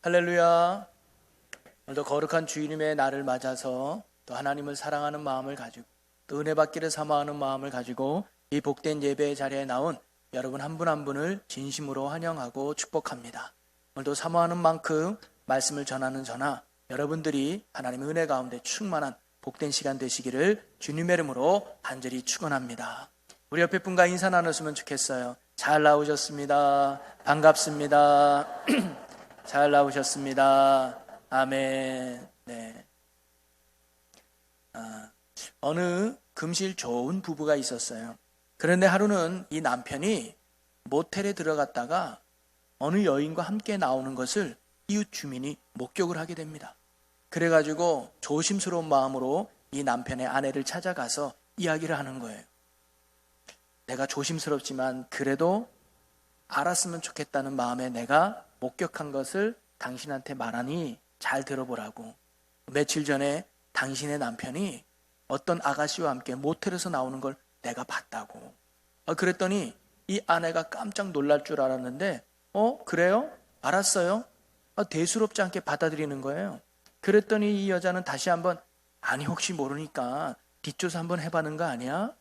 할렐루야. 오늘도 거룩한 주님의 날을 맞아서 또 하나님을 사랑하는 마음을 가지고 또 은혜 받기를 사모하는 마음을 가지고 이 복된 예배의 자리에 나온 여러분 한 분 한 분을 진심으로 환영하고 축복합니다. 오늘도 사모하는 만큼 말씀을 전하는 저나 여러분들이 하나님의 은혜 가운데 충만한 복된 시간 되시기를 주님의 이름으로 간절히 축원합니다. 우리 옆에 분과 인사 나눴으면 좋겠어요. 잘 나오셨습니다. 반갑습니다. 잘 나오셨습니다. 아멘. 네. 어느 금실 좋은 부부가 있었어요. 그런데 하루는 이 남편이 모텔에 들어갔다가 어느 여인과 함께 나오는 것을 이웃 주민이 목격을 하게 됩니다. 그래가지고 조심스러운 마음으로 이 남편의 아내를 찾아가서 이야기를 하는 거예요. 내가 조심스럽지만 그래도 알았으면 좋겠다는 마음에 내가 목격한 것을 당신한테 말하니 잘 들어보라고. 며칠 전에 당신의 남편이 어떤 아가씨와 함께 모텔에서 나오는 걸 내가 봤다고. 그랬더니 이 아내가 깜짝 놀랄 줄 알았는데 그래요? 알았어요? 대수롭지 않게 받아들이는 거예요. 그랬더니 이 여자는 다시 한번 아니 혹시 모르니까 뒷조사 한번 해봐는 거 아니야?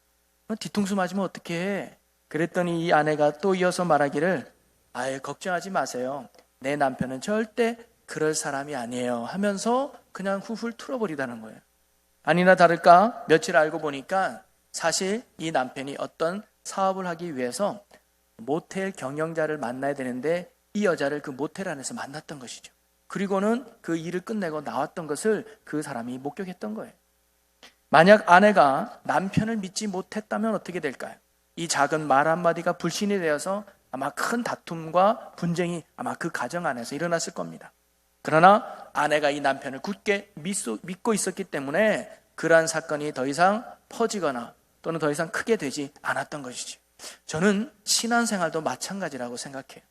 뒤통수 맞으면 어떡해? 그랬더니 이 아내가 또 이어서 말하기를 아예 걱정하지 마세요. 내 남편은 절대 그럴 사람이 아니에요 하면서 그냥 훌훌 틀어버리다는 거예요. 아니나 다를까 며칠 알고 보니까 사실 이 남편이 어떤 사업을 하기 위해서 모텔 경영자를 만나야 되는데 이 여자를 그 모텔 안에서 만났던 것이죠. 그리고는 그 일을 끝내고 나왔던 것을 그 사람이 목격했던 거예요. 만약 아내가 남편을 믿지 못했다면 어떻게 될까요? 이 작은 말 한마디가 불신이 되어서 아마 큰 다툼과 분쟁이 아마 그 가정 안에서 일어났을 겁니다. 그러나 아내가 이 남편을 굳게 믿고 있었기 때문에 그러한 사건이 더 이상 퍼지거나 또는 더 이상 크게 되지 않았던 것이죠. 저는 신앙생활도 마찬가지라고 생각해요.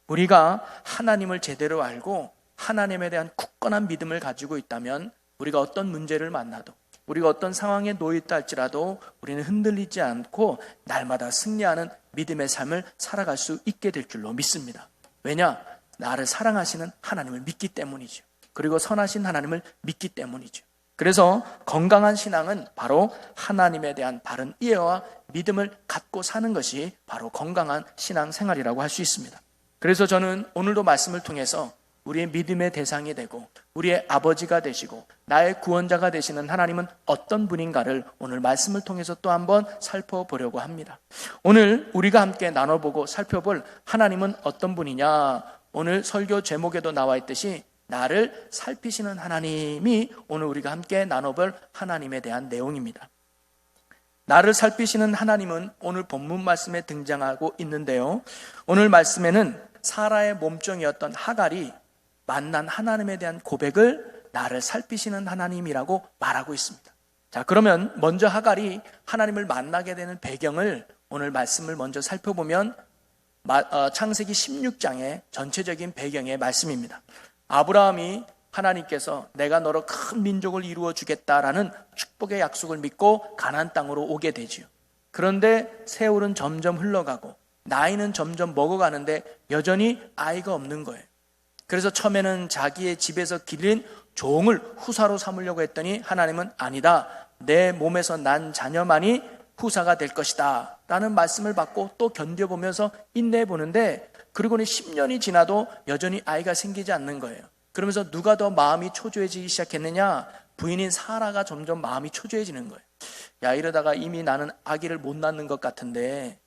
우리가 하나님을 제대로 알고 하나님에 대한 굳건한 믿음을 가지고 있다면 우리가 어떤 문제를 만나도 우리가 어떤 상황에 놓여있다 할지라도 우리는 흔들리지 않고 날마다 승리하는 믿음의 삶을 살아갈 수 있게 될 줄로 믿습니다. 왜냐? 나를 사랑하시는 하나님을 믿기 때문이죠. 그리고 선하신 하나님을 믿기 때문이죠. 그래서 건강한 신앙은 바로 하나님에 대한 바른 이해와 믿음을 갖고 사는 것이 바로 건강한 신앙생활이라고 할 수 있습니다. 그래서 저는 오늘도 말씀을 통해서 우리의 믿음의 대상이 되고 우리의 아버지가 되시고 나의 구원자가 되시는 하나님은 어떤 분인가를 오늘 말씀을 통해서 또 한번 살펴보려고 합니다. 오늘 우리가 함께 나눠보고 살펴볼 하나님은 어떤 분이냐? 오늘 설교 제목에도 나와 있듯이 나를 살피시는 하나님이 오늘 우리가 함께 나눠볼 하나님에 대한 내용입니다. 나를 살피시는 하나님은 오늘 본문 말씀에 등장하고 있는데요. 오늘 말씀에는 사라의 몸종이었던 하갈이 만난 하나님에 대한 고백을 나를 살피시는 하나님이라고 말하고 있습니다. 자, 그러면 먼저 하갈이 하나님을 만나게 되는 배경을 오늘 말씀을 먼저 살펴보면 창세기 16장의 전체적인 배경의 말씀입니다. 아브라함이 하나님께서 내가 너로 큰 민족을 이루어 주겠다라는 축복의 약속을 믿고 가나안 땅으로 오게 되지요. 그런데 세월은 점점 흘러가고 나이는 점점 먹어가는데 여전히 아이가 없는 거예요. 그래서 처음에는 자기의 집에서 기른 종을 후사로 삼으려고 했더니 하나님은 아니다. 내 몸에서 난 자녀만이 후사가 될 것이다 라는 말씀을 받고 또 견뎌보면서 인내해보는데 그리고는 10년이 지나도 여전히 아이가 생기지 않는 거예요. 그러면서 누가 더 마음이 초조해지기 시작했느냐? 부인인 사라가 점점 마음이 초조해지는 거예요. 야, 이러다가 이미 나는 아기를 못 낳는 것 같은데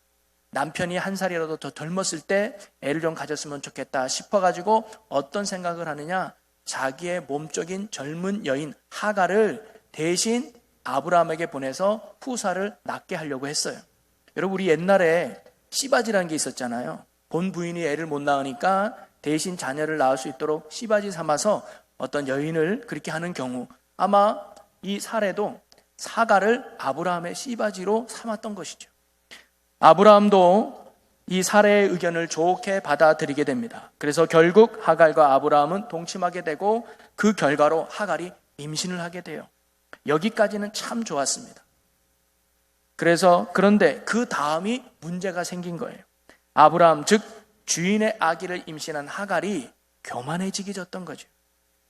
남편이 한 살이라도 더 젊었을 때 애를 좀 가졌으면 좋겠다 싶어가지고 어떤 생각을 하느냐? 자기의 몸적인 젊은 여인 하갈을 대신 아브라함에게 보내서 후사를 낳게 하려고 했어요. 여러분, 우리 옛날에 씨바지라는 게 있었잖아요. 본 부인이 애를 못 낳으니까 대신 자녀를 낳을 수 있도록 씨바지 삼아서 어떤 여인을 그렇게 하는 경우 아마 이 사례도 하갈을 아브라함의 씨바지로 삼았던 것이죠. 아브라함도 이 사례의 의견을 좋게 받아들이게 됩니다. 그래서 결국 하갈과 아브라함은 동침하게 되고 그 결과로 하갈이 임신을 하게 돼요. 여기까지는 참 좋았습니다. 그런데 그 다음이 문제가 생긴 거예요. 아브라함 즉 주인의 아기를 임신한 하갈이 교만해지게 졌던 거죠.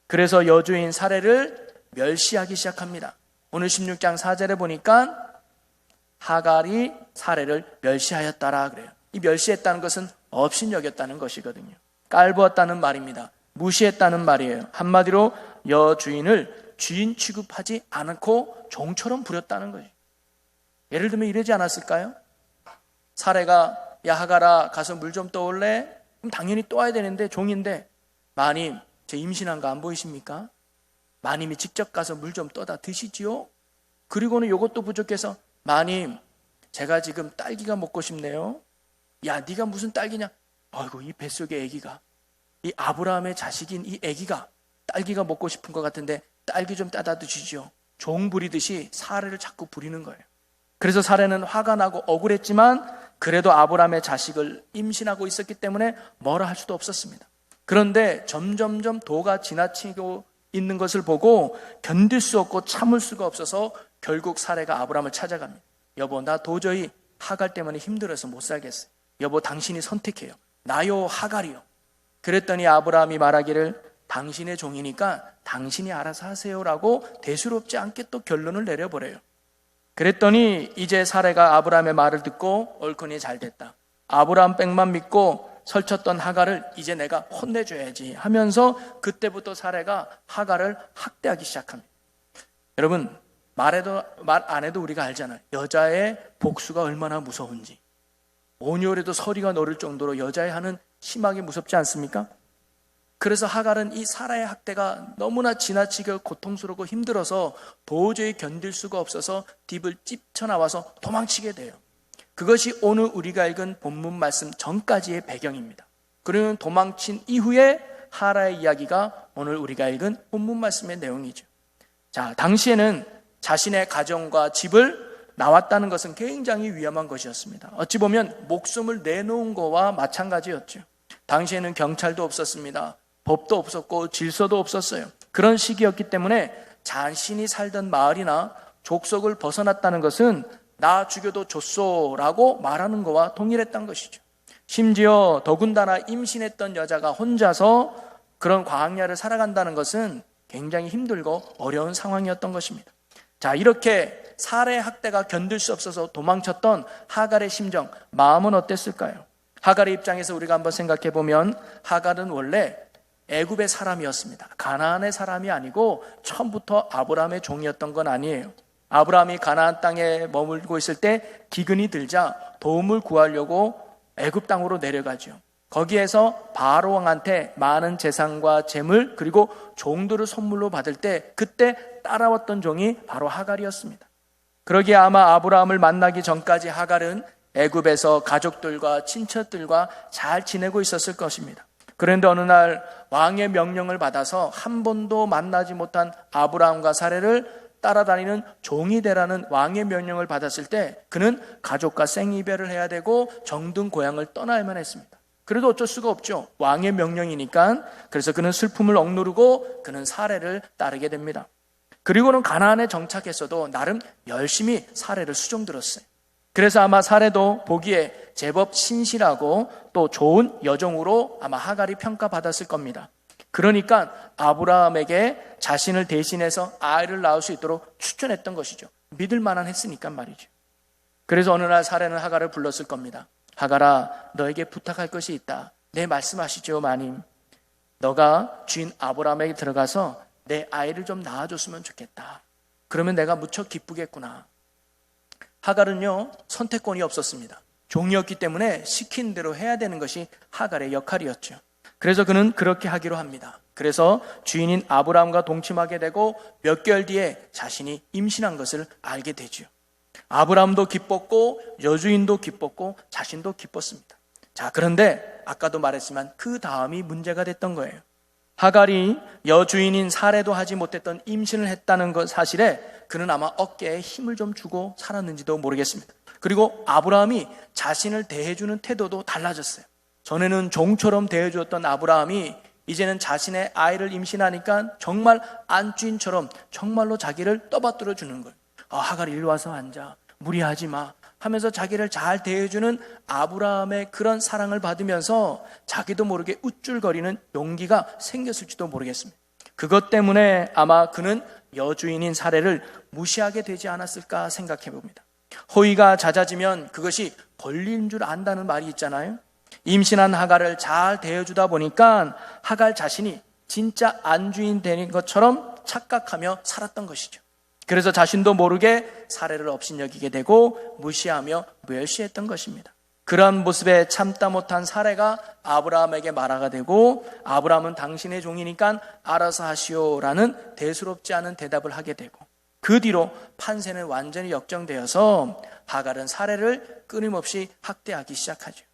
그래서 여주인 사레를 멸시하기 시작합니다. 오늘 16장 4절에 보니까 하갈이 사레를 멸시하였다라 그래요. 이 멸시했다는 것은 업신여겼다는 것이거든요. 깔보았다는 말입니다. 무시했다는 말이에요. 한마디로 여주인을 주인 취급하지 않고 종처럼 부렸다는 거예요. 예를 들면 이러지 않았을까요? 사레가 야 하갈아 가서 물 좀 떠올래? 그럼 당연히 떠와야 되는데 종인데 마님 제 임신한 거 안 보이십니까? 마님이 직접 가서 물 좀 떠다 드시지요? 그리고는 이것도 부족해서 마님 제가 지금 딸기가 먹고 싶네요. 야 네가 무슨 딸기냐? 아이고 이 뱃속에 아기가 이 아브라함의 자식인 이 아기가 딸기가 먹고 싶은 것 같은데 딸기 좀 따다 드시죠. 종 부리듯이 사례를 자꾸 부리는 거예요. 그래서 사례는 화가 나고 억울했지만 그래도 아브라함의 자식을 임신하고 있었기 때문에 뭐라 할 수도 없었습니다. 그런데 점점점 도가 지나치고 있는 것을 보고 견딜 수 없고 참을 수가 없어서 결국 사례가 아브라함을 찾아갑니다. 여보 나 도저히 하갈 때문에 힘들어서 못 살겠어요. 여보 당신이 선택해요. 나요 하갈이요. 그랬더니 아브라함이 말하기를 당신의 종이니까 당신이 알아서 하세요라고 대수롭지 않게 또 결론을 내려버려요. 그랬더니 이제 사레가 아브라함의 말을 듣고 얼큰이 잘 됐다. 아브라함 백만 믿고 설쳤던 하갈을 이제 내가 혼내줘야지 하면서 그때부터 사레가 하갈을 학대하기 시작합니다. 여러분 말 안 해도 우리가 알잖아요. 여자의 복수가 얼마나 무서운지. 온열에도 서리가 너를 정도로 여자의 한은 심하게 무섭지 않습니까? 그래서 하갈은 이 사라의 학대가 너무나 지나치게 고통스럽고 힘들어서 도저히 견딜 수가 없어서 딥을 뛰쳐나와서 도망치게 돼요. 그것이 오늘 우리가 읽은 본문 말씀 전까지의 배경입니다. 그러면 도망친 이후에 하라의 이야기가 오늘 우리가 읽은 본문 말씀의 내용이죠. 자, 당시에는 자신의 가정과 집을 나왔다는 것은 굉장히 위험한 것이었습니다. 어찌 보면 목숨을 내놓은 거와 마찬가지였죠. 당시에는 경찰도 없었습니다. 법도 없었고 질서도 없었어요. 그런 시기였기 때문에 자신이 살던 마을이나 족속을 벗어났다는 것은 나 죽여도 좋소라고 말하는 것과 동일했던 것이죠. 심지어 더군다나 임신했던 여자가 혼자서 그런 광야를 살아간다는 것은 굉장히 힘들고 어려운 상황이었던 것입니다. 자, 이렇게 사례 학대가 견딜 수 없어서 도망쳤던 하갈의 심정, 마음은 어땠을까요? 하갈의 입장에서 우리가 한번 생각해 보면 하갈은 원래 애굽의 사람이었습니다. 가나안의 사람이 아니고 처음부터 아브라함의 종이었던 건 아니에요. 아브라함이 가나안 땅에 머물고 있을 때 기근이 들자 도움을 구하려고 애굽 땅으로 내려가죠. 거기에서 바로 왕한테 많은 재산과 재물 그리고 종들을 선물로 받을 때 그때 따라왔던 종이 바로 하갈이었습니다. 그러기에 아마 아브라함을 만나기 전까지 하갈은 애굽에서 가족들과 친척들과 잘 지내고 있었을 것입니다. 그런데 어느 날 왕의 명령을 받아서 한 번도 만나지 못한 아브라함과 사레를 따라다니는 종이 되라는 왕의 명령을 받았을 때 그는 가족과 생이별을 해야 되고 정든 고향을 떠나야만 했습니다. 그래도 어쩔 수가 없죠. 왕의 명령이니까. 그래서 그는 슬픔을 억누르고 그는 사레를 따르게 됩니다. 그리고는 가나안에 정착했어도 나름 열심히 사레를 수종들었어요. 그래서 아마 사레도 보기에 제법 신실하고 또 좋은 여종으로 아마 하갈이 평가받았을 겁니다. 그러니까 아브라함에게 자신을 대신해서 아이를 낳을 수 있도록 추천했던 것이죠. 믿을 만한 했으니까 말이죠. 그래서 어느 날 사레는 하갈을 불렀을 겁니다. 하갈아, 너에게 부탁할 것이 있다. 네, 말씀하시죠, 마님. 너가 주인 아브라함에게 들어가서 내 아이를 좀 낳아줬으면 좋겠다. 그러면 내가 무척 기쁘겠구나. 하갈은요, 선택권이 없었습니다. 종이었기 때문에 시킨 대로 해야 되는 것이 하갈의 역할이었죠. 그래서 그는 그렇게 하기로 합니다. 그래서 주인인 아브라함과 동침하게 되고 몇 개월 뒤에 자신이 임신한 것을 알게 되죠. 아브라함도 기뻤고 여주인도 기뻤고 자신도 기뻤습니다. 자, 그런데 아까도 말했지만 그 다음이 문제가 됐던 거예요. 하갈이 여주인인 사레도 하지 못했던 임신을 했다는 것 사실에 그는 아마 어깨에 힘을 좀 주고 살았는지도 모르겠습니다. 그리고 아브라함이 자신을 대해주는 태도도 달라졌어요. 전에는 종처럼 대해주었던 아브라함이 이제는 자신의 아이를 임신하니까 정말 안주인처럼 정말로 자기를 떠받들어 주는 거예요. 하갈이 일로 와서 앉아. 무리하지 마. 하면서 자기를 잘 대해주는 아브라함의 그런 사랑을 받으면서 자기도 모르게 우쭐거리는 용기가 생겼을지도 모르겠습니다. 그것 때문에 아마 그는 여주인인 사례를 무시하게 되지 않았을까 생각해 봅니다. 호의가 잦아지면 그것이 권리인 줄 안다는 말이 있잖아요. 임신한 하갈을 잘 대해주다 보니까 하갈 자신이 진짜 안주인 되는 것처럼 착각하며 살았던 것이죠. 그래서 자신도 모르게 사례를 업신여기게 되고 무시하며 멸시했던 것입니다. 그러한 모습에 참다 못한 사례가 아브라함에게 말하가 되고, 아브라함은 당신의 종이니까 알아서 하시오라는 대수롭지 않은 대답을 하게 되고, 그 뒤로 판세는 완전히 역정되어서 하갈은 사례를 끊임없이 학대하기 시작하죠.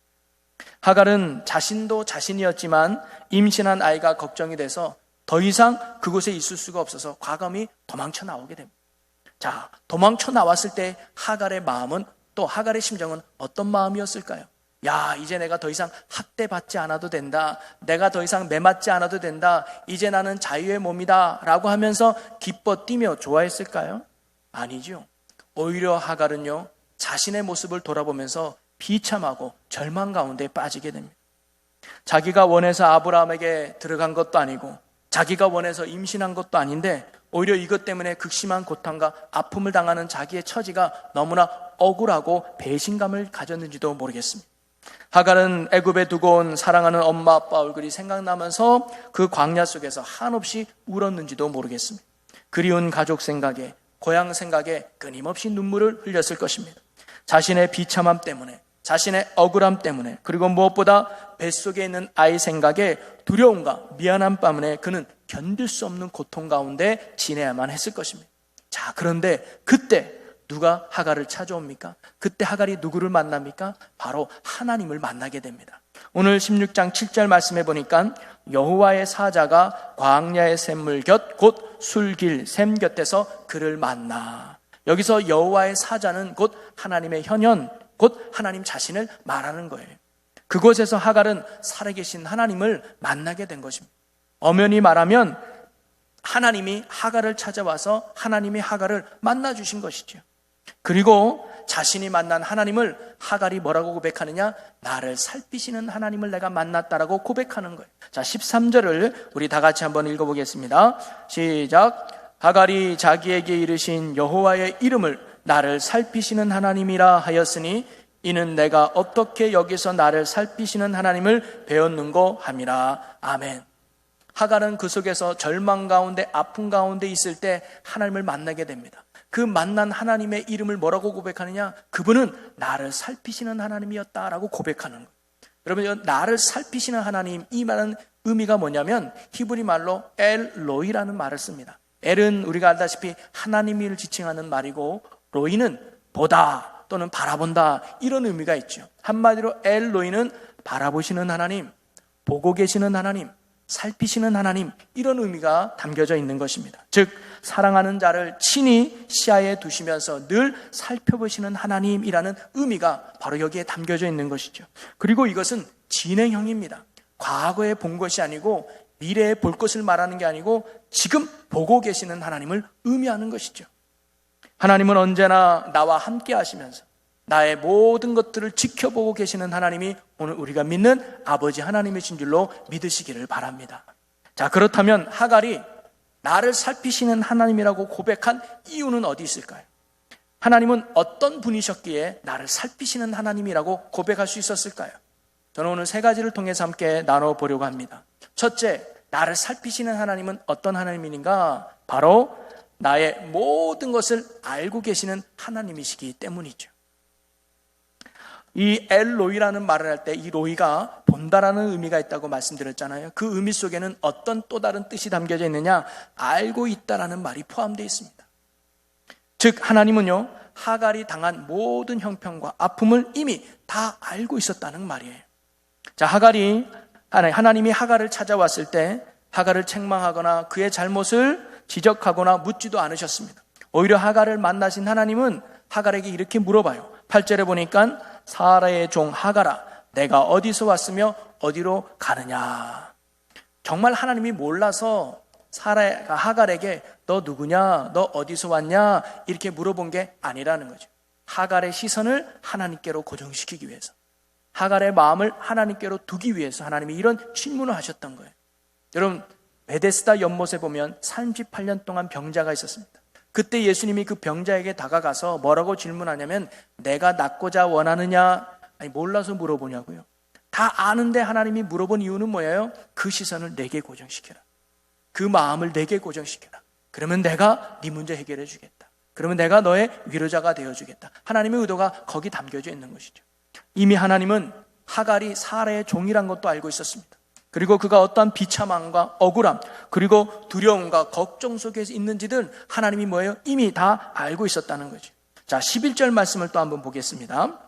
하갈은 자신도 자신이었지만 임신한 아이가 걱정이 돼서 더 이상 그곳에 있을 수가 없어서 과감히 도망쳐 나오게 됩니다. 자, 도망쳐 나왔을 때 하갈의 마음은, 또 하갈의 심정은 어떤 마음이었을까요? 야, 이제 내가 더 이상 학대받지 않아도 된다. 내가 더 이상 매맞지 않아도 된다. 이제 나는 자유의 몸이다 라고 하면서 기뻐 뛰며 좋아했을까요? 아니죠. 오히려 하갈은요, 자신의 모습을 돌아보면서 비참하고 절망 가운데 빠지게 됩니다. 자기가 원해서 아브라함에게 들어간 것도 아니고 자기가 원해서 임신한 것도 아닌데 오히려 이것 때문에 극심한 고통과 아픔을 당하는 자기의 처지가 너무나 억울하고 배신감을 가졌는지도 모르겠습니다. 하갈은 애굽에 두고 온 사랑하는 엄마 아빠 얼굴이 생각나면서 그 광야 속에서 한없이 울었는지도 모르겠습니다. 그리운 가족 생각에, 고향 생각에 끊임없이 눈물을 흘렸을 것입니다. 자신의 비참함 때문에, 자신의 억울함 때문에, 그리고 무엇보다 뱃속에 있는 아이 생각에 두려움과 미안함 때문에 그는 견딜 수 없는 고통 가운데 지내야만 했을 것입니다. 자, 그런데 그때 누가 하갈을 찾아옵니까? 그때 하갈이 누구를 만납니까? 바로 하나님을 만나게 됩니다. 오늘 16장 7절 말씀해 보니까 여호와의 사자가 광야의 샘물 곁 곧 술길 샘 곁에서 그를 만나. 여기서 여호와의 사자는 곧 하나님의 현현, 곧 하나님 자신을 말하는 거예요. 그곳에서 하갈은 살아계신 하나님을 만나게 된 것입니다. 엄연히 말하면 하나님이 하갈을 찾아와서 하나님이 하갈을 만나주신 것이죠. 그리고 자신이 만난 하나님을 하갈이 뭐라고 고백하느냐? 나를 살피시는 하나님을 내가 만났다라고 고백하는 거예요. 자, 13절을 우리 다 같이 한번 읽어보겠습니다. 시작. 하갈이 자기에게 이르신 여호와의 이름을 나를 살피시는 하나님이라 하였으니 이는 내가 어떻게 여기서 나를 살피시는 하나님을 배웠는고 함이라. 아멘. 하갈은 그 속에서 절망 가운데, 아픔 가운데 있을 때 하나님을 만나게 됩니다. 그 만난 하나님의 이름을 뭐라고 고백하느냐? 그분은 나를 살피시는 하나님이었다라고 고백하는 거예요. 여러분, 나를 살피시는 하나님, 이 말은 의미가 뭐냐면 히브리 말로 엘로이라는 말을 씁니다. 엘은 우리가 알다시피 하나님을 지칭하는 말이고, 로이는 보다 또는 바라본다, 이런 의미가 있죠. 한마디로 엘로이는 바라보시는 하나님, 보고 계시는 하나님, 살피시는 하나님, 이런 의미가 담겨져 있는 것입니다. 즉 사랑하는 자를 친히 시야에 두시면서 늘 살펴보시는 하나님이라는 의미가 바로 여기에 담겨져 있는 것이죠. 그리고 이것은 진행형입니다. 과거에 본 것이 아니고 미래에 볼 것을 말하는 게 아니고 지금 보고 계시는 하나님을 의미하는 것이죠. 하나님은 언제나 나와 함께 하시면서 나의 모든 것들을 지켜보고 계시는 하나님이 오늘 우리가 믿는 아버지 하나님이신 줄로 믿으시기를 바랍니다. 자, 그렇다면 하갈이 나를 살피시는 하나님이라고 고백한 이유는 어디 있을까요? 하나님은 어떤 분이셨기에 나를 살피시는 하나님이라고 고백할 수 있었을까요? 저는 오늘 세 가지를 통해서 함께 나눠보려고 합니다. 첫째, 나를 살피시는 하나님은 어떤 하나님인가? 바로 나의 모든 것을 알고 계시는 하나님이시기 때문이죠. 이 엘로이라는 말을 할 때 이 로이가 본다라는 의미가 있다고 말씀드렸잖아요. 그 의미 속에는 어떤 또 다른 뜻이 담겨져 있느냐? 알고 있다라는 말이 포함되어 있습니다. 즉 하나님은요, 하갈이 당한 모든 형편과 아픔을 이미 다 알고 있었다는 말이에요. 자, 하나님이 하갈을 찾아왔을 때 하갈을 책망하거나 그의 잘못을 지적하거나 묻지도 않으셨습니다. 오히려 하갈을 만나신 하나님은 하갈에게 이렇게 물어봐요. 8절에 보니까 사라의 종 하갈아, 내가 어디서 왔으며 어디로 가느냐. 정말 하나님이 몰라서 사라가 하갈에게 너 누구냐, 너 어디서 왔냐 이렇게 물어본 게 아니라는 거죠. 하갈의 시선을 하나님께로 고정시키기 위해서, 하갈의 마음을 하나님께로 두기 위해서 하나님이 이런 질문을 하셨던 거예요. 여러분, 베데스다 연못에 보면 38년 동안 병자가 있었습니다. 그때 예수님이 그 병자에게 다가가서 뭐라고 질문하냐면, 내가 낫고자 원하느냐? 아니, 몰라서 물어보냐고요. 다 아는데 하나님이 물어본 이유는 뭐예요? 그 시선을 내게 고정시켜라. 그 마음을 내게 고정시켜라. 그러면 내가 네 문제 해결해 주겠다. 그러면 내가 너의 위로자가 되어주겠다. 하나님의 의도가 거기 담겨져 있는 것이죠. 이미 하나님은 하갈이 사라의 종이란 것도 알고 있었습니다. 그리고 그가 어떠한 비참함과 억울함, 그리고 두려움과 걱정 속에 있는지들 하나님이 뭐예요? 이미 다 알고 있었다는 거죠. 자, 11절 말씀을 또 한번 보겠습니다.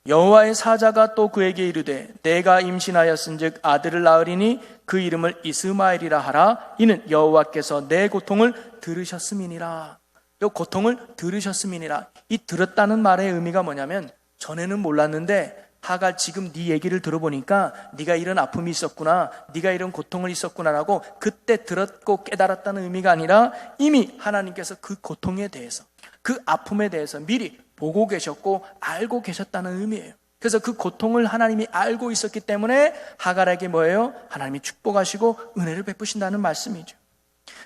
여호와의 사자가 또 그에게 이르되 내가 임신하였은즉 아들을 낳으리니 그 이름을 이스마엘이라 하라. 이는 여호와께서 내 고통을 들으셨음이니라. 이 고통을 들으셨음이니라. 이 들었다는 말의 의미가 뭐냐면, 전에는 몰랐는데 하갈, 지금 네 얘기를 들어보니까 네가 이런 아픔이 있었구나, 네가 이런 고통을 있었구나라고 그때 들었고 깨달았다는 의미가 아니라 이미 하나님께서 그 고통에 대해서, 그 아픔에 대해서 미리 보고 계셨고 알고 계셨다는 의미예요. 그래서 그 고통을 하나님이 알고 있었기 때문에 하갈에게 뭐예요? 하나님이 축복하시고 은혜를 베푸신다는 말씀이죠.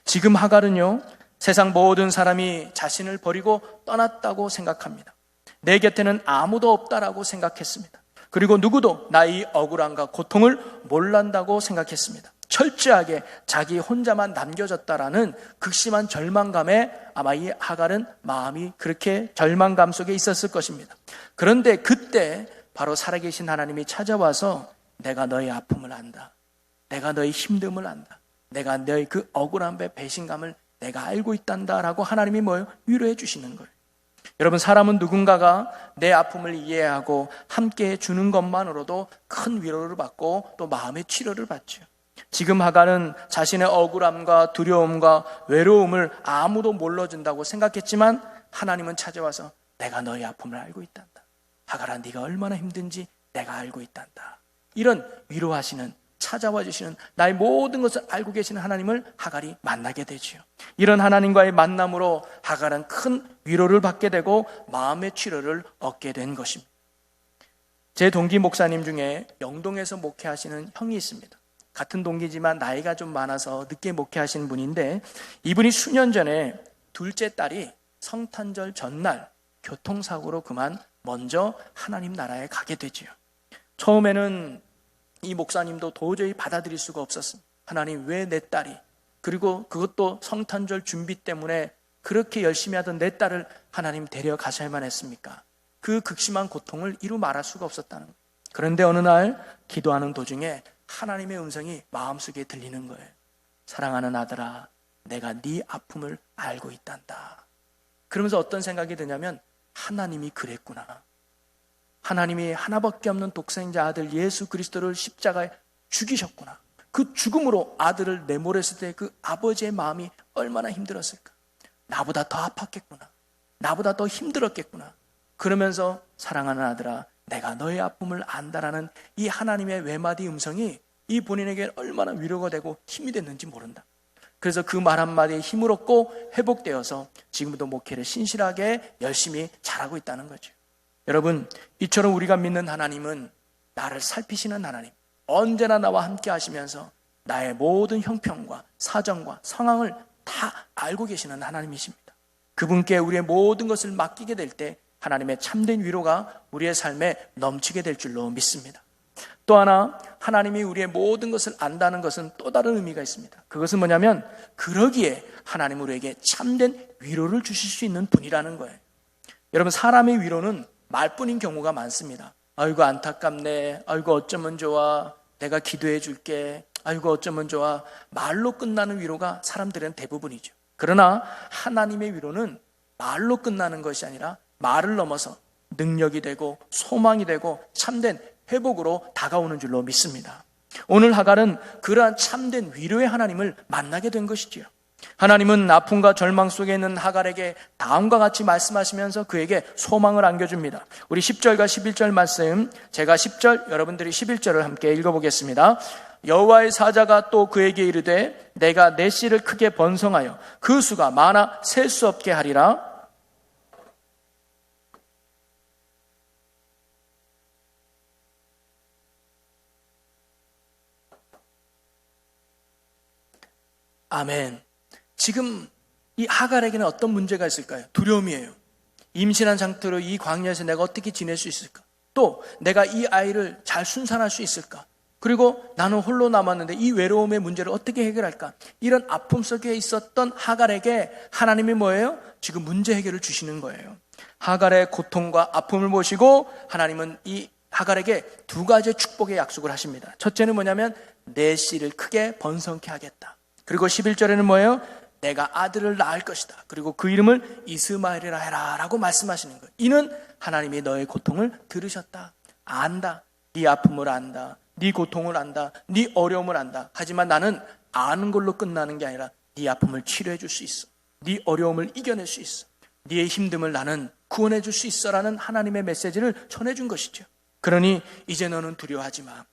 지금 하갈은요, 세상 모든 사람이 자신을 버리고 떠났다고 생각합니다. 내 곁에는 아무도 없다라고 생각했습니다. 그리고 누구도 나의 억울함과 고통을 몰란다고 생각했습니다. 철저하게 자기 혼자만 남겨졌다라는 극심한 절망감에 아마 이 하갈은 마음이 그렇게 절망감 속에 있었을 것입니다. 그런데 그때 바로 살아계신 하나님이 찾아와서 내가 너의 아픔을 안다. 내가 너의 힘듦을 안다. 내가 너의 그 억울함의 배신감을 내가 알고 있단다라고 하나님이 뭐예요? 위로해 주시는 거예요. 여러분, 사람은 누군가가 내 아픔을 이해하고 함께 해주는 것만으로도 큰 위로를 받고 또 마음의 치료를 받죠. 지금 하갈은 자신의 억울함과 두려움과 외로움을 아무도 몰라준다고 생각했지만 하나님은 찾아와서 내가 너의 아픔을 알고 있단다. 하갈아, 네가 얼마나 힘든지 내가 알고 있단다. 이런 위로하시는, 찾아와 주시는, 나의 모든 것을 알고 계시는 하나님을 하갈이 만나게 되지요. 이런 하나님과의 만남으로 하갈은 큰 위로를 받게 되고 마음의 치료를 얻게 된 것입니다. 제 동기 목사님 중에 영동에서 목회하시는 형이 있습니다. 같은 동기지만 나이가 좀 많아서 늦게 목회하시는 분인데, 이분이 수년 전에 둘째 딸이 성탄절 전날 교통사고로 그만 먼저 하나님 나라에 가게 되지요. 처음에는 이 목사님도 도저히 받아들일 수가 없었습니다. 하나님, 왜 내 딸이, 그리고 그것도 성탄절 준비 때문에 그렇게 열심히 하던 내 딸을 하나님 데려가셔야만 했습니까? 그 극심한 고통을 이루 말할 수가 없었다는 거예요. 그런데 어느 날 기도하는 도중에 하나님의 음성이 마음속에 들리는 거예요. 사랑하는 아들아, 내가 네 아픔을 알고 있단다. 그러면서 어떤 생각이 드냐면, 하나님이 그랬구나. 하나님이 하나밖에 없는 독생자 아들 예수 그리스도를 십자가에 죽이셨구나. 그 죽음으로 아들을 내몰았을 때 그 아버지의 마음이 얼마나 힘들었을까. 나보다 더 아팠겠구나. 나보다 더 힘들었겠구나. 그러면서 사랑하는 아들아, 내가 너의 아픔을 안다라는 이 하나님의 외마디 음성이 이 본인에게 얼마나 위로가 되고 힘이 됐는지 모른다. 그래서 그 말 한마디에 힘을 얻고 회복되어서 지금도 목회를 신실하게 열심히 잘하고 있다는 거죠. 여러분, 이처럼 우리가 믿는 하나님은 나를 살피시는 하나님, 언제나 나와 함께 하시면서 나의 모든 형편과 사정과 상황을 다 알고 계시는 하나님이십니다. 그분께 우리의 모든 것을 맡기게 될 때 하나님의 참된 위로가 우리의 삶에 넘치게 될 줄로 믿습니다. 또 하나, 하나님이 우리의 모든 것을 안다는 것은 또 다른 의미가 있습니다. 그것은 뭐냐면, 그러기에 하나님 우리에게 참된 위로를 주실 수 있는 분이라는 거예요. 여러분, 사람의 위로는 말뿐인 경우가 많습니다. 아이고 안타깝네, 아이고 어쩌면 좋아, 내가 기도해 줄게, 아이고 어쩌면 좋아. 말로 끝나는 위로가 사람들은 대부분이죠. 그러나 하나님의 위로는 말로 끝나는 것이 아니라 말을 넘어서 능력이 되고 소망이 되고 참된 회복으로 다가오는 줄로 믿습니다. 오늘 하갈은 그러한 참된 위로의 하나님을 만나게 된 것이지요. 하나님은 아픔과 절망 속에 있는 하갈에게 다음과 같이 말씀하시면서 그에게 소망을 안겨줍니다. 우리 10절과 11절 말씀, 제가 10절, 여러분들이 11절을 함께 읽어보겠습니다. 여호와의 사자가 또 그에게 이르되 내가 내 씨를 크게 번성하여 그 수가 많아 셀 수 없게 하리라. 아멘. 지금 이 하갈에게는 어떤 문제가 있을까요? 두려움이에요. 임신한 상태로 이 광야에서 내가 어떻게 지낼 수 있을까? 또 내가 이 아이를 잘 순산할 수 있을까? 그리고 나는 홀로 남았는데 이 외로움의 문제를 어떻게 해결할까? 이런 아픔 속에 있었던 하갈에게 하나님이 뭐예요? 지금 문제 해결을 주시는 거예요. 하갈의 고통과 아픔을 보시고 하나님은 이 하갈에게 두 가지의 축복의 약속을 하십니다. 첫째는 뭐냐면 내 씨를 크게 번성케 하겠다. 그리고 11절에는 뭐예요? 내가 아들을 낳을 것이다. 그리고 그 이름을 이스마엘이라 해라 라고 말씀하시는 거예요. 이는 하나님이 너의 고통을 들으셨다. 안다. 네 아픔을 안다. 네 고통을 안다. 네 어려움을 안다. 하지만 나는 아는 걸로 끝나는 게 아니라 네 아픔을 치료해 줄 수 있어. 네 어려움을 이겨낼 수 있어. 네 힘듦을 나는 구원해 줄 수 있어라는 하나님의 메시지를 전해준 것이죠. 그러니 이제 너는 두려워하지 마.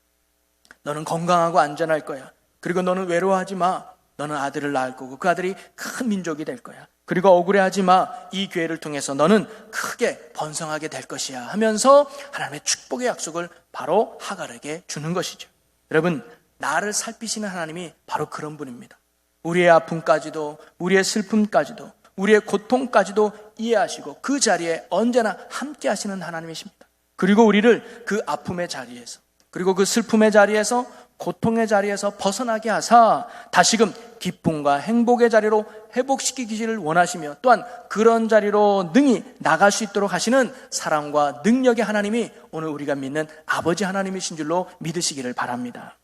너는 건강하고 안전할 거야. 그리고 너는 외로워하지 마. 너는 아들을 낳을 거고 그 아들이 큰 민족이 될 거야. 그리고 억울해하지 마. 이 기회를 통해서 너는 크게 번성하게 될 것이야 하면서 하나님의 축복의 약속을 바로 하갈에게 주는 것이죠. 여러분, 나를 살피시는 하나님이 바로 그런 분입니다. 우리의 아픔까지도, 우리의 슬픔까지도, 우리의 고통까지도 이해하시고 그 자리에 언제나 함께 하시는 하나님이십니다. 그리고 우리를 그 아픔의 자리에서, 그리고 그 슬픔의 자리에서, 고통의 자리에서 벗어나게 하사 다시금 기쁨과 행복의 자리로 회복시키기를 원하시며 또한 그런 자리로 능히 나갈 수 있도록 하시는 사랑과 능력의 하나님이 오늘 우리가 믿는 아버지 하나님이신 줄로 믿으시기를 바랍니다.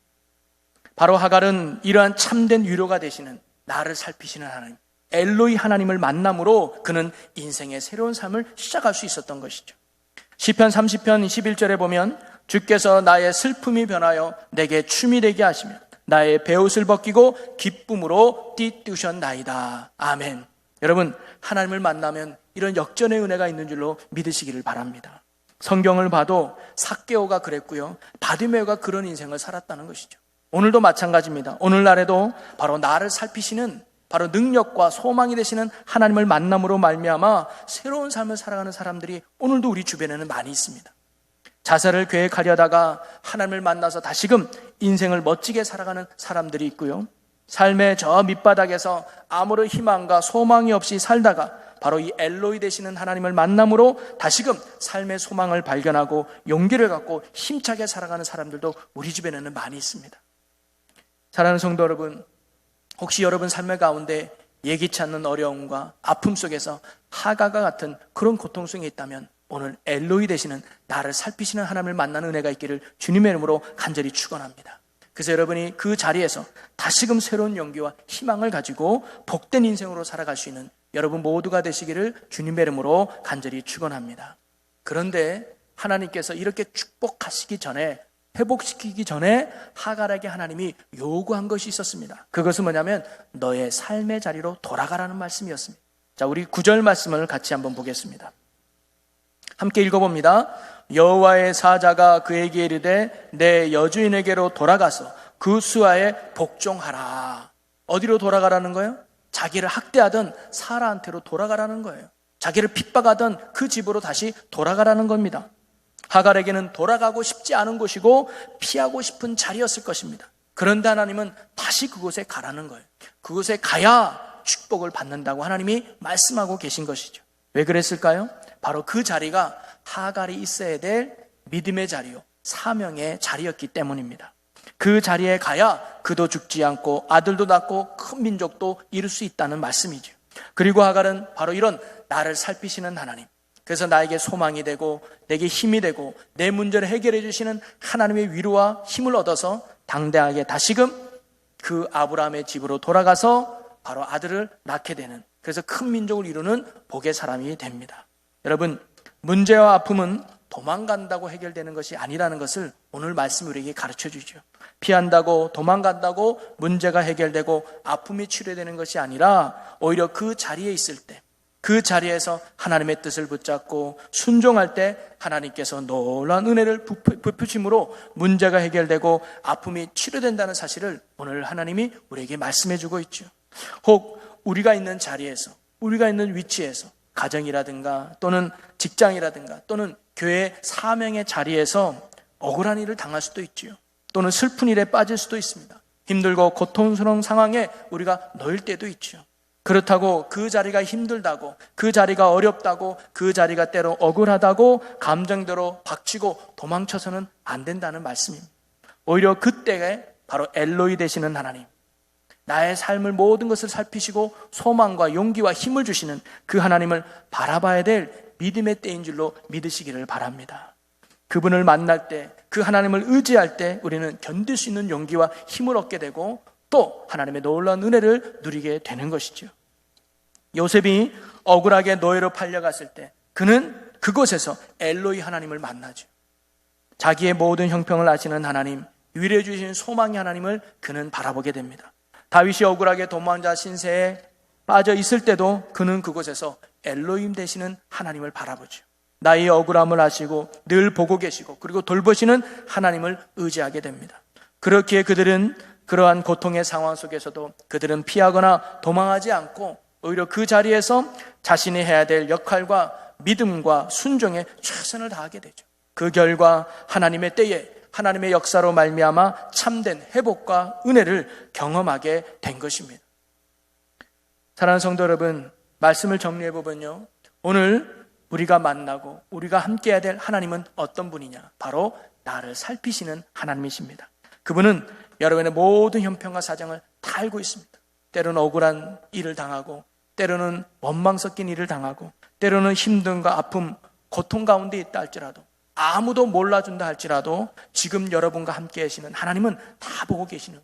바로 하갈은 이러한 참된 위로가 되시는 나를 살피시는 하나님, 엘로이 하나님을 만남으로 그는 인생의 새로운 삶을 시작할 수 있었던 것이죠. 시편 30편 11절에 보면 주께서 나의 슬픔이 변하여 내게 춤이 되게 하시며 나의 베옷을 벗기고 기쁨으로 띠뜨셨나이다. 아멘. 여러분, 하나님을 만나면 이런 역전의 은혜가 있는 줄로 믿으시기를 바랍니다. 성경을 봐도 삭개오가 그랬고요, 바디메오가 그런 인생을 살았다는 것이죠. 오늘도 마찬가지입니다. 오늘날에도 바로 나를 살피시는 바로 능력과 소망이 되시는 하나님을 만남으로 말미암아 새로운 삶을 살아가는 사람들이 오늘도 우리 주변에는 많이 있습니다. 자살을 계획하려다가 하나님을 만나서 다시금 인생을 멋지게 살아가는 사람들이 있고요, 삶의 저 밑바닥에서 아무런 희망과 소망이 없이 살다가 바로 이 엘로이 되시는 하나님을 만남으로 다시금 삶의 소망을 발견하고 용기를 갖고 힘차게 살아가는 사람들도 우리 주변에는 많이 있습니다. 사랑하는 성도 여러분, 혹시 여러분 삶의 가운데 예기치 않는 어려움과 아픔 속에서 하갈과 같은 그런 고통 속에 있다면 오늘 엘로이 되시는 나를 살피시는 하나님을 만나는 은혜가 있기를 주님의 이름으로 간절히 축원합니다. 그래서 여러분이 그 자리에서 다시금 새로운 용기와 희망을 가지고 복된 인생으로 살아갈 수 있는 여러분 모두가 되시기를 주님의 이름으로 간절히 축원합니다. 그런데 하나님께서 이렇게 축복하시기 전에, 회복시키기 전에 하갈에게 하나님이 요구한 것이 있었습니다. 그것은 뭐냐면 너의 삶의 자리로 돌아가라는 말씀이었습니다. 자, 우리 9절 말씀을 같이 한번 보겠습니다. 함께 읽어봅니다. 여호와의 사자가 그에게 이르되 내 여주인에게로 돌아가서 그 수하에 복종하라. 어디로 돌아가라는 거예요? 자기를 학대하던 사라한테로 돌아가라는 거예요. 자기를 핍박하던 그 집으로 다시 돌아가라는 겁니다. 하갈에게는 돌아가고 싶지 않은 곳이고 피하고 싶은 자리였을 것입니다. 그런데 하나님은 다시 그곳에 가라는 거예요. 그곳에 가야 축복을 받는다고 하나님이 말씀하고 계신 것이죠. 왜 그랬을까요? 바로 그 자리가 하갈이 있어야 될 믿음의 자리요, 사명의 자리였기 때문입니다. 그 자리에 가야 그도 죽지 않고 아들도 낳고 큰 민족도 이룰 수 있다는 말씀이죠. 그리고 하갈은 바로 이런 나를 살피시는 하나님, 그래서 나에게 소망이 되고 내게 힘이 되고 내 문제를 해결해 주시는 하나님의 위로와 힘을 얻어서 당대하게 다시금 그 아브라함의 집으로 돌아가서 바로 아들을 낳게 되는, 그래서 큰 민족을 이루는 복의 사람이 됩니다. 여러분, 문제와 아픔은 도망간다고 해결되는 것이 아니라는 것을 오늘 말씀이 우리에게 가르쳐 주죠. 피한다고, 도망간다고 문제가 해결되고 아픔이 치료되는 것이 아니라 오히려 그 자리에 있을 때, 그 자리에서 하나님의 뜻을 붙잡고 순종할 때 하나님께서 놀라운 은혜를 베푸심으로 문제가 해결되고 아픔이 치료된다는 사실을 오늘 하나님이 우리에게 말씀해 주고 있죠. 혹 우리가 있는 자리에서, 우리가 있는 위치에서, 가정이라든가 또는 직장이라든가 또는 교회 사명의 자리에서 억울한 일을 당할 수도 있지요. 또는 슬픈 일에 빠질 수도 있습니다. 힘들고 고통스러운 상황에 우리가 놓일 때도 있죠. 그렇다고 그 자리가 힘들다고, 그 자리가 어렵다고, 그 자리가 때로 억울하다고 감정대로 박치고 도망쳐서는 안 된다는 말씀입니다. 오히려 그때에 바로 엘로이 되시는 하나님, 나의 삶을 모든 것을 살피시고 소망과 용기와 힘을 주시는 그 하나님을 바라봐야 될 믿음의 때인 줄로 믿으시기를 바랍니다. 그분을 만날 때, 그 하나님을 의지할 때 우리는 견딜 수 있는 용기와 힘을 얻게 되고 또 하나님의 놀라운 은혜를 누리게 되는 것이죠. 요셉이 억울하게 노예로 팔려갔을 때 그는 그곳에서 엘로이 하나님을 만나죠. 자기의 모든 형편을 아시는 하나님, 위로해 주시는 소망의 하나님을 그는 바라보게 됩니다. 다윗이 억울하게 도망자 신세에 빠져 있을 때도 그는 그곳에서 엘로임 되시는 하나님을 바라보죠. 나의 억울함을 아시고 늘 보고 계시고 그리고 돌보시는 하나님을 의지하게 됩니다. 그렇기에 그들은 그러한 고통의 상황 속에서도 그들은 피하거나 도망하지 않고 오히려 그 자리에서 자신이 해야 될 역할과 믿음과 순종에 최선을 다하게 되죠. 그 결과 하나님의 때에 하나님의 역사로 말미암아 참된 회복과 은혜를 경험하게 된 것입니다. 사랑하는 성도 여러분, 말씀을 정리해 보면요, 오늘 우리가 만나고 우리가 함께해야 될 하나님은 어떤 분이냐? 바로 나를 살피시는 하나님이십니다. 그분은 여러분의 모든 형편과 사정을 다 알고 있습니다. 때로는 억울한 일을 당하고, 때로는 원망 섞인 일을 당하고, 때로는 힘듦과 아픔, 고통 가운데 있다 할지라도, 아무도 몰라준다 할지라도 지금 여러분과 함께 계시는 하나님은 다 보고 계시는,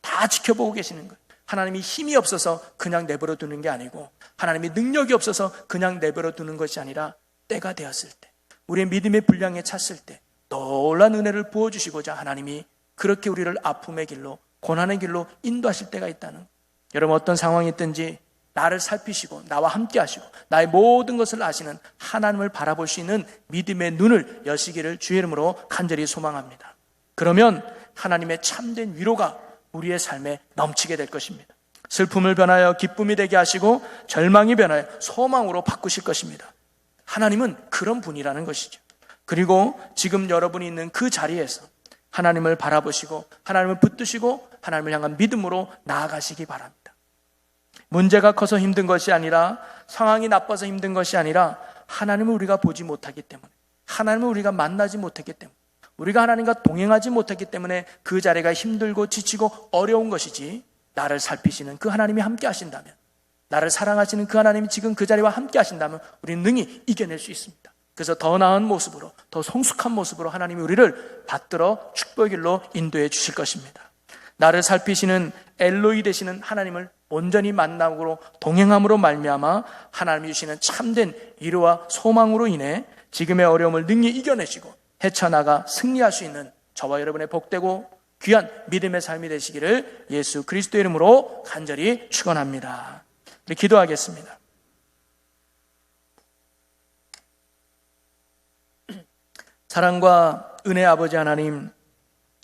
다 지켜보고 계시는 거예요. 하나님이 힘이 없어서 그냥 내버려 두는 게 아니고, 하나님이 능력이 없어서 그냥 내버려 두는 것이 아니라 때가 되었을 때, 우리의 믿음의 분량에 찼을 때 놀라운 은혜를 부어주시고자 하나님이 그렇게 우리를 아픔의 길로, 고난의 길로 인도하실 때가 있다는 거예요. 여러분, 어떤 상황이 있든지 나를 살피시고 나와 함께 하시고 나의 모든 것을 아시는 하나님을 바라볼 수 있는 믿음의 눈을 여시기를 주의 이름으로 간절히 소망합니다. 그러면 하나님의 참된 위로가 우리의 삶에 넘치게 될 것입니다. 슬픔을 변하여 기쁨이 되게 하시고 절망이 변하여 소망으로 바꾸실 것입니다. 하나님은 그런 분이라는 것이죠. 그리고 지금 여러분이 있는 그 자리에서 하나님을 바라보시고 하나님을 붙드시고 하나님을 향한 믿음으로 나아가시기 바랍니다. 문제가 커서 힘든 것이 아니라, 상황이 나빠서 힘든 것이 아니라 하나님을 우리가 보지 못하기 때문에, 하나님을 우리가 만나지 못했기 때문에, 우리가 하나님과 동행하지 못했기 때문에 그 자리가 힘들고 지치고 어려운 것이지, 나를 살피시는 그 하나님이 함께 하신다면, 나를 사랑하시는 그 하나님이 지금 그 자리와 함께 하신다면 우리는 능히 이겨낼 수 있습니다. 그래서 더 나은 모습으로, 더 성숙한 모습으로 하나님이 우리를 받들어 축복의 길로 인도해 주실 것입니다. 나를 살피시는 엘로이 되시는 하나님을 온전히 만남으로 동행함으로 말미암아 하나님이 주시는 참된 위로와 소망으로 인해 지금의 어려움을 능히 이겨내시고 헤쳐나가 승리할 수 있는 저와 여러분의 복되고 귀한 믿음의 삶이 되시기를 예수 그리스도의 이름으로 간절히 축원합니다. 우리 기도하겠습니다. 사랑과 은혜 아버지 하나님,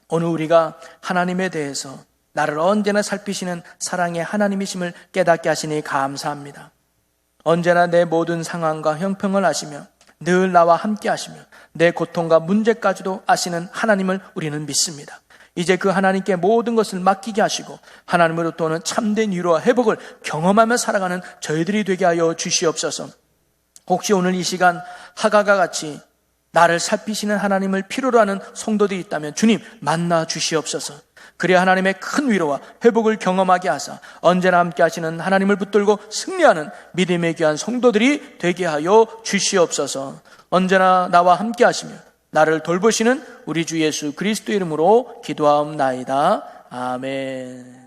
오늘 우리가 하나님에 대해서 나를 언제나 살피시는 사랑의 하나님이심을 깨닫게 하시니 감사합니다. 언제나 내 모든 상황과 형편을 아시며 늘 나와 함께 하시며 내 고통과 문제까지도 아시는 하나님을 우리는 믿습니다. 이제 그 하나님께 모든 것을 맡기게 하시고 하나님으로부터 오는 참된 위로와 회복을 경험하며 살아가는 저희들이 되게 하여 주시옵소서. 혹시 오늘 이 시간 하가가 같이 나를 살피시는 하나님을 필요로 하는 성도들이 있다면 주님 만나 주시옵소서. 그래야 하나님의 큰 위로와 회복을 경험하게 하사 언제나 함께 하시는 하나님을 붙들고 승리하는 믿음의 귀한 성도들이 되게 하여 주시옵소서. 언제나 나와 함께 하시며 나를 돌보시는 우리 주 예수 그리스도 이름으로 기도하옵나이다. 아멘.